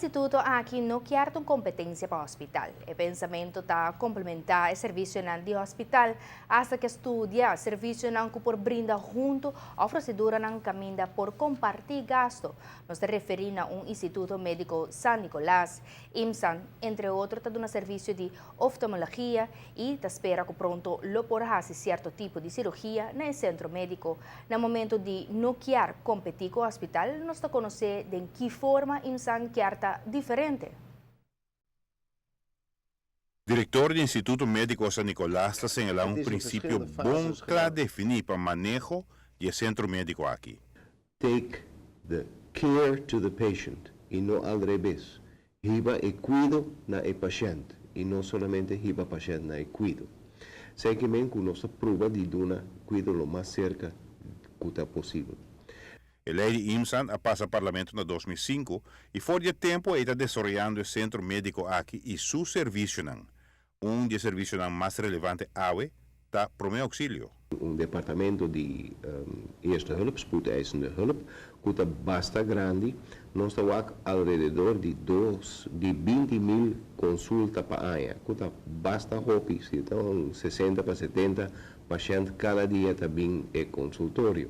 instituto aqui não quer competência para o hospital. O pensamento está complementar o serviço de hospital, hasta que estudia serviço que por brinda junto a procedura não caminha por compartir gasto. Nos referimos a instituto médico San Nicolás, IMSAN, entre outros, está dando serviço de oftalmologia e espera que pronto lo porá certo tipo de cirurgia no centro médico. No momento de não quer competir com o hospital, nós está conhecer de que forma IMSAN quer estar diferente. Diretor do Instituto Médico San Nicolás está señalando princípio bom para definir para manejo do centro médico aqui. Take the care to the patient e não al revés. Hiba e cuido na e paciente e não solamente hiba paciente na e cuido. Sei que men conosco prova de dar cuido lo mais cerca que é possível. A lei de IMSAN passa ao parlamento em 2005 e por de tempo está desenvolvendo o centro médico aqui e seu serviço não. Dos serviços mais relevantes está para meu auxílio. Departamento de eerste hulp, spoedeisende hulp, que é bastante grande. Nós temos alrededor de 20.000 consultas por ano, que é bastante rápido. Então, 60 para 70 pacientes cada dia também é consultório.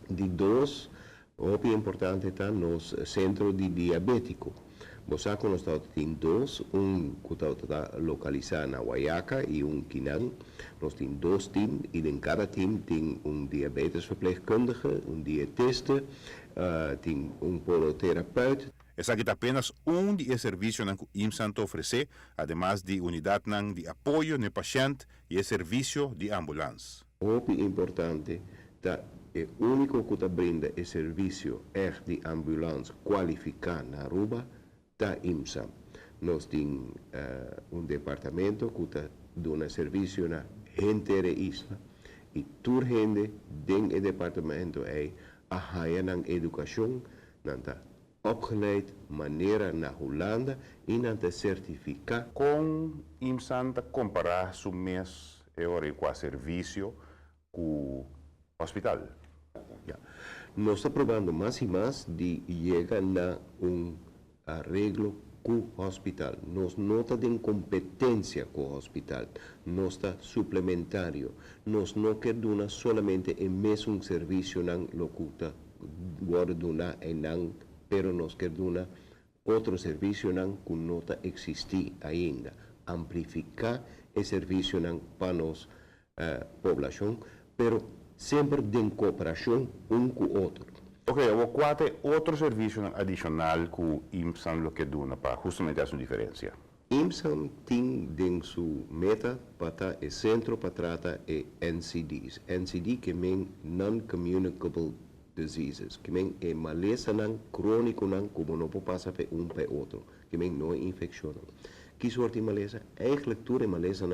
De dois, muito importante está no centro de diabético. Você conhece tem dois, que está localizado na Guayaca e Quinán. Nós temos dois times e em cada time tem diabetesverpleegkundige, dietista, tem poloterapeuta. Essa aqui é apenas dos serviços que o IMSAN oferece, además de unidade de apoio no paciente e serviço de ambulância. Muito importante está o único que brinda o serviço de ambulância qualificado na Aruba da IMSAN. Nós temos departamento que dá serviço na gente da isla e toda gente dentro do departamento a educação, está opgeleid maneira na Holanda e está certificado. Com IMSAN comparar seu mês com o serviço com o hospital. Nós estamos provando mais e mais de chegar a arreglo com o hospital. Nós não temos competência com o hospital, nós está suplementário. Nós não queremos somente o mesmo serviço que locuta guardar e não, pero nós queremos outro serviço que não existe ainda. Amplificar o serviço para a nossa população, pero sempre em cooperação com o outro. Ok, qual é outro serviço adicional que o IMSAN lo que dá para justamente essa diferença? IMSAN tem em sua meta para o centro para tratar NCDs. NCD que é Non-Communicable Diseases, que é maleza crônico como não pode passar de para outro, que não é infecção. Que sorte de maleza? Eigenlijk toda maleza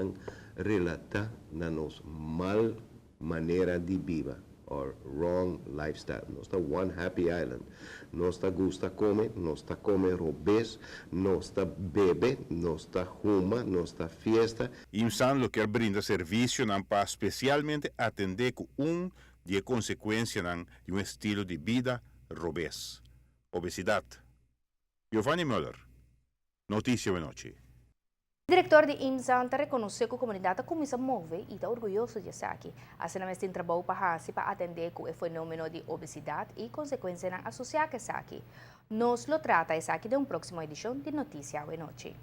relata na nossa mal maneira de viver. Or wrong lifestyle. Nós está one happy island. Nós está gusta comer, nós está comer obes, nós está bebe, nós está fuma, nós está fiesta. IMSAN lo quer brinda serviço para especialmente atender com de consequência de estilo de vida obes, obesidade. Giovanni Müller, Notícia da Noite. O diretor de IMSAN reconheceu que a comunidade começa a mover e está orgulhoso de estar aqui. Assim, nós temos trabalho para atender com o fenômeno de obesidade e consequências associadas a aqui. Nós lo trata aqui de uma próxima edição de Notícia da Noite.